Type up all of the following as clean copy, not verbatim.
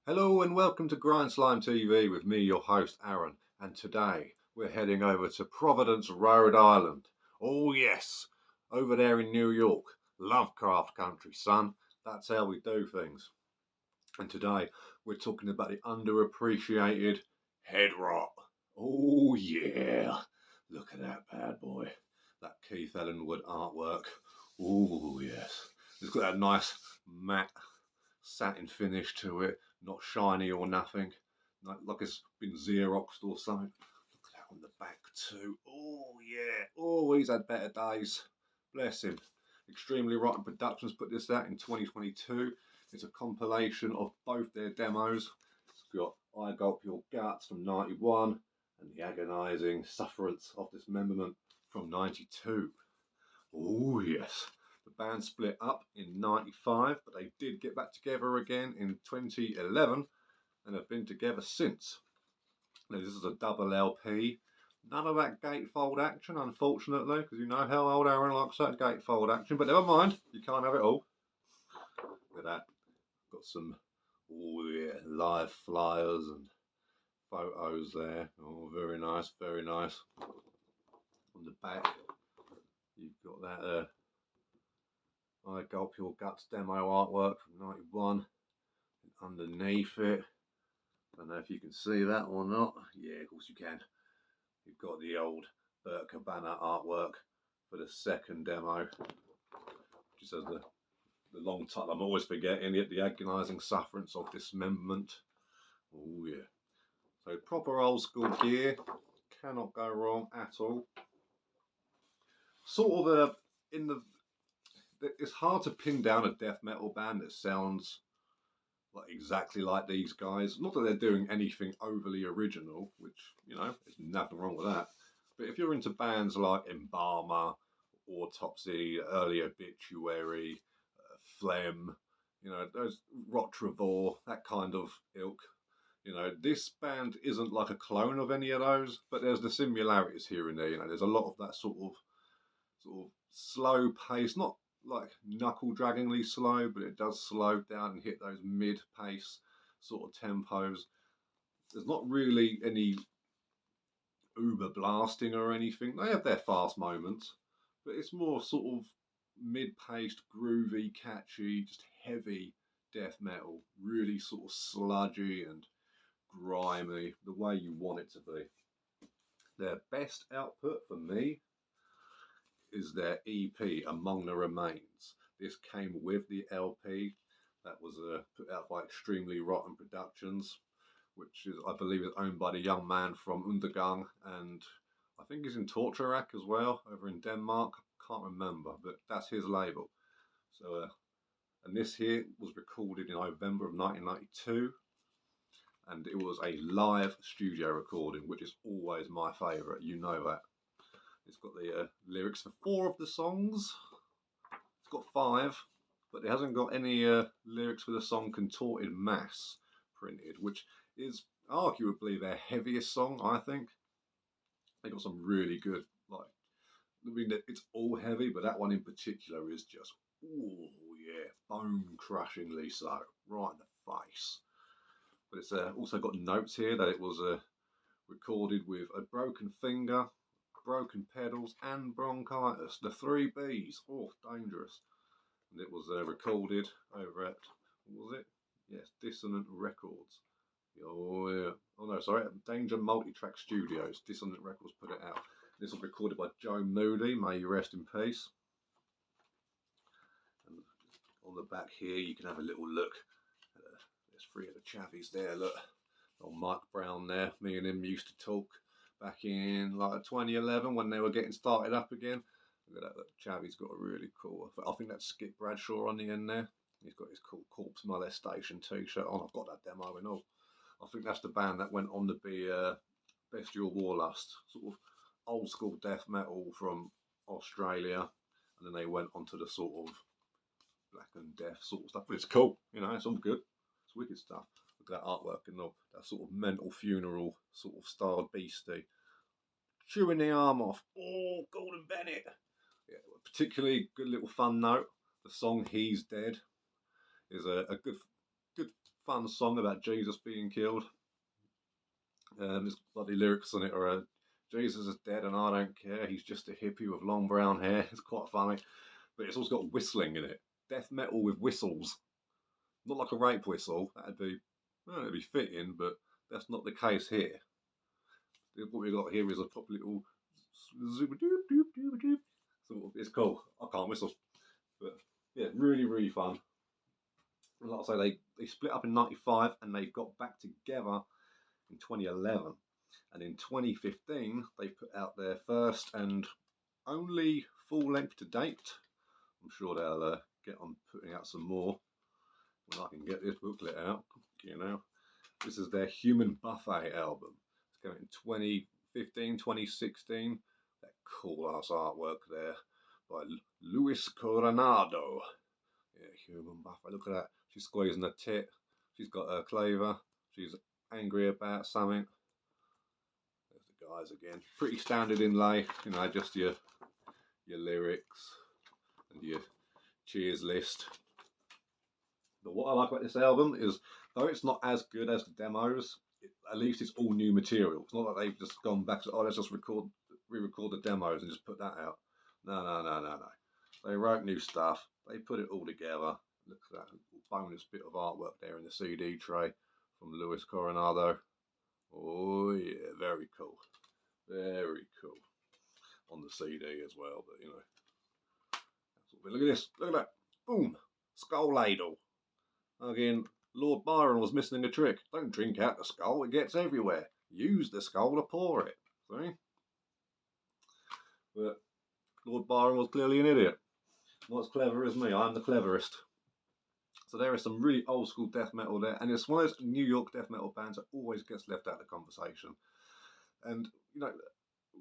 Hello and welcome to Grind Slime TV with me, your host Aaron, and today we're heading over to Providence, Rhode Island. Oh yes, over there in New York, Lovecraft country, son. That's how we do things. And today we're talking about the underappreciated Headrot. Oh yeah, look at that bad boy, that Keith Ellenwood artwork. Oh yes, it's got that nice matte satin finish to it, not shiny or nothing, like it's been Xeroxed or something. Look at that on the back too. Oh yeah, oh he's had better days. Bless him. Extremely Rotten Productions put this out in 2022. It's a compilation of both their demos. It's got I Gulp Your Guts from 91 and The Agonising Sufferance of Dismemberment from 92. Oh yes. The band split up in 95, but they did get back together again in 2011 and have been together since. Now, this is a double LP. None of that gatefold action, unfortunately, because you know how old Aaron likes that gatefold action, but never mind, you can't have it all. Look at that. Got some, oh yeah, live flyers and photos there. Oh, very nice, very nice. On the back, you've got that I Gulp Your Guts demo artwork from 91. And underneath it, I don't know if you can see that or not. Yeah, of course you can. You've got the old Burt Cabana artwork for the second demo, which says the long title I'm always forgetting it, The Agonising Sufferance of Dismemberment. Oh yeah. So proper old school gear, cannot go wrong at all. Sort of it's hard to pin down a death metal band that sounds like exactly like these guys. Not that they're doing anything overly original, which, you know, there's nothing wrong with that. But if you're into bands like Embalmer, Autopsy, early Obituary, Phlegm, you know, those Rot Trevor, that kind of ilk, you know, this band isn't like a clone of any of those, but there's the similarities here and there. You know, there's a lot of that sort of slow pace, not like knuckle draggingly slow, but it does slow down and hit those mid pace sort of tempos. There's not really any uber blasting or anything. They have their fast moments, but it's more sort of mid paced, groovy, catchy, just heavy death metal, really sort of sludgy and grimy, the way you want it to be. Their best output for me is their EP, Among the Remains. This came with the LP that was put out by Extremely Rotten Productions, which is, I believe, is owned by the young man from Undergang, and I think he's in Torturak as well, over in Denmark. Can't remember, but that's his label. So, and this here was recorded in November of 1992, and it was a live studio recording, which is always my favourite. You know that. It's got the lyrics for 4 of the songs. It's got 5, but it hasn't got any lyrics for the song Contorted Mass printed, which is arguably their heaviest song, I think. They got some really good, like, I mean, it's all heavy, but that one in particular is just, oh yeah, bone-crushingly so, right in the face. But it's also got notes here that it was recorded with a broken finger, broken pedals and bronchitis, the 3 Bs. Oh, dangerous. And it was recorded over at, what was it? Yes, Dissonant Records. Oh yeah. Oh no, sorry, Danger Multitrack Studios. Dissonant Records put it out. This was recorded by Joe Moody, may you rest in peace. And on the back here you can have a little look. There's 3 of the chappies there, look. Old Mike Brown there, me and him used to talk back in like 2011 when they were getting started up again. Look at that, look, Chavvy's got a really cool, I think that's Skip Bradshaw on the end there. He's got his cool Corpse Molestation t-shirt on. I've got that demo and all. I think that's the band that went on to be Bestial Warlust, sort of old school death metal from Australia, and then they went on to the sort of Black and Death sort of stuff. But it's cool, you know, it's all good. It's wicked stuff. Look at that artwork and all that sort of mental funeral sort of styled beastie. Chewing the arm off. Oh, Gordon Bennett. Yeah, particularly good little fun note. The song "He's Dead" is a good fun song about Jesus being killed. There's bloody lyrics on it are Jesus is dead and I don't care. He's just a hippie with long brown hair. It's quite funny, but it's also got whistling in it. Death metal with whistles, not like a rape whistle. It'd be fitting, but that's not the case here. What we got here is a proper little so it's cool. I can't whistle, but yeah, really fun. Like I say, they split up in '95 and they got back together in 2011, and in 2015 they put out their first and only full length to date. I'm sure they'll get on putting out some more when I can get this booklet out. You know, this is their Human Buffet album. It's coming in 2015, 2016. That cool ass artwork there by Luis Coronado. Yeah, Human Buffet. Look at that. She's squeezing her tit. She's got her claver. She's angry about something. There's the guys again. Pretty standard inlay. You know, just your lyrics and your cheers list. But what I like about this album is, though it's not as good as the demos, at least it's all new material. It's not like they've just gone back to, oh, let's just re-record the demos and just put that out. No. They wrote new stuff. They put it all together. Look at that bonus bit of artwork there in the CD tray from Luis Coronado. Oh yeah, very cool. Very cool. On the CD as well, but you know. Look at this. Look at that. Boom. Skull ladle. Again, Lord Byron was missing a trick. Don't drink out the skull, it gets everywhere. Use the skull to pour it. See? But Lord Byron was clearly an idiot. Not as clever as me, I'm the cleverest. So there is some really old school death metal there, and it's one of those New York death metal bands that always gets left out of the conversation. And, you know,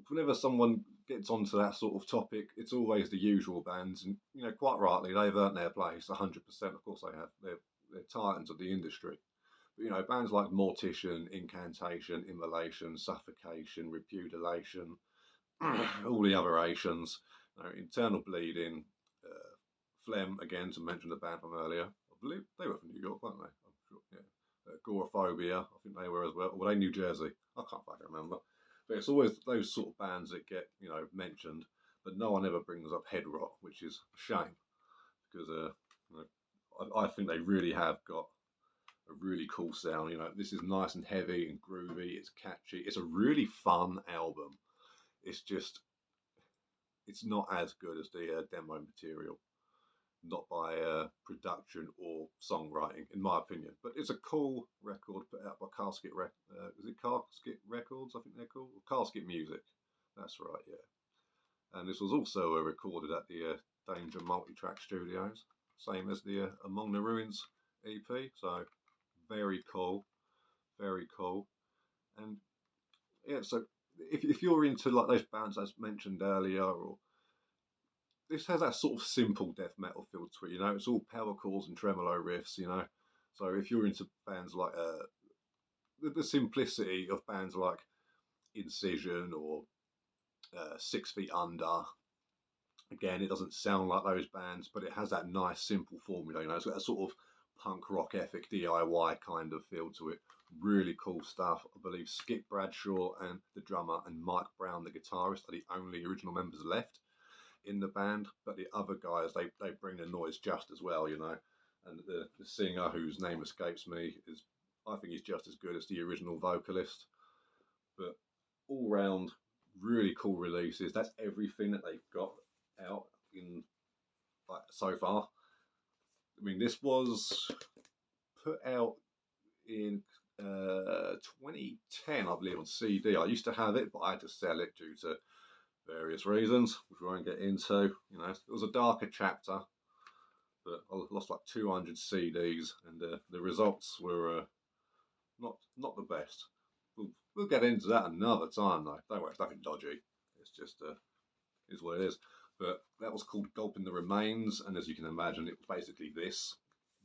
whenever someone gets onto that sort of topic, it's always the usual bands, and, you know, quite rightly, they've earned their place, 100%, of course they have. They're titans of the industry. But, you know, bands like Mortician, Incantation, Immolation, Suffocation, Repudiation, all the other Asians, you know, Internal Bleeding, Phlegm, again, to mention the band from earlier. I believe they were from New York, weren't they? I'm sure, yeah. Agoraphobia, I think they were as well. Or were they New Jersey? I can't fucking remember. But it's always those sort of bands that get, you know, mentioned, but no one ever brings up Headrot, which is a shame, because you know, I think they really have got a really cool sound. You know, this is nice and heavy and groovy. It's catchy. It's a really fun album. It's just, it's not as good as the demo material. Not by production or songwriting, in my opinion. But it's a cool record put out by Casket is it Casket Records, I think they're called? Casket Music. That's right, yeah. And this was also recorded at the Danger Multitrack Studios, same as the Among the Ruins EP. So very cool, very cool. And yeah, so if you're into like those bands as mentioned earlier, or this has that sort of simple death metal feel to it, you know. It's all power chords and tremolo riffs, you know. So if you're into bands like the simplicity of bands like Incision or 6 Feet Under, again, it doesn't sound like those bands, but it has that nice simple formula, you know. It's got a sort of punk rock ethic DIY kind of feel to it. Really cool stuff. I believe Skip Bradshaw and the drummer and Mike Brown, the guitarist, are the only original members left in the band, but the other guys, they bring the noise just as well, you know. And the singer, whose name escapes me, is, I think he's just as good as the original vocalist. But all round, really cool releases. That's everything that they've got out in like so far. I mean, this was put out in 2010, I believe, on CD. I used to have it, but I had to sell it due to various reasons, which we won't get into. You know, it was a darker chapter, but I lost like 200 CDs, and the results were not the best. We'll get into that another time, though. Don't worry, it's nothing dodgy. It's just is what it is. But that was called Gulping the Remains, and as you can imagine, it was basically this,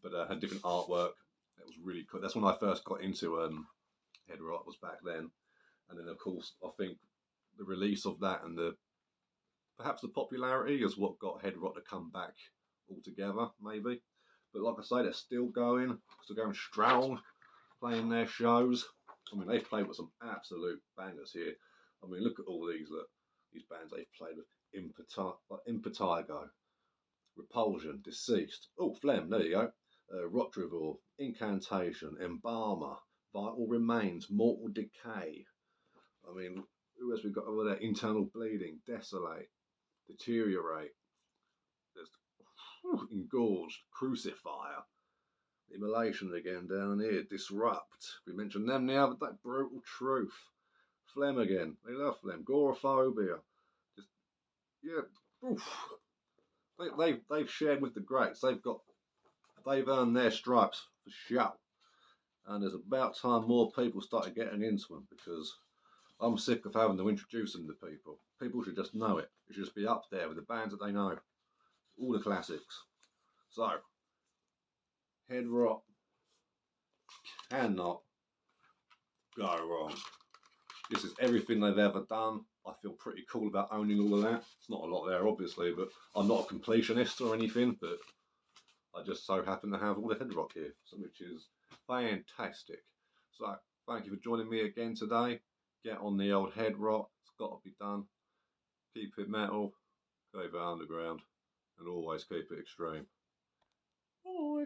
but had different artwork. It was really cool. That's when I first got into Headrot, was back then, and then of course I think the release of that and perhaps the popularity is what got Headrot to come back altogether, maybe. But like I say, they're still going strong, playing their shows. I mean, they've played with some absolute bangers here. I mean, look at all these bands they've played with. Impetigo, Repulsion, Deceased. Oh, Phlegm, there you go. Rotrival, Incantation, Embalmer, Vital Remains, Mortal Decay. I mean, who else we got over there? Internal Bleeding, Desolate, Deteriorate. There's Engorged, Crucifier, Immolation again down here, Disrupt. We mentioned them the other day. Brutal Truth, Phlegm again. They love Phlegm. Goraphobia. Just yeah. Oof. They've shared with the greats. They've earned their stripes for sure. And there's about time more people started getting into them, because I'm sick of having to introduce them to people. People should just know it. It should just be up there with the bands that they know. All the classics. So, Headrot cannot go wrong. This is everything they've ever done. I feel pretty cool about owning all of that. It's not a lot there, obviously, but I'm not a completionist or anything, but I just so happen to have all the Headrot here, which is fantastic. So, thank you for joining me again today. Get on the old Headrot. It's got to be done. Keep it metal, keep it underground, and always keep it extreme. Bye.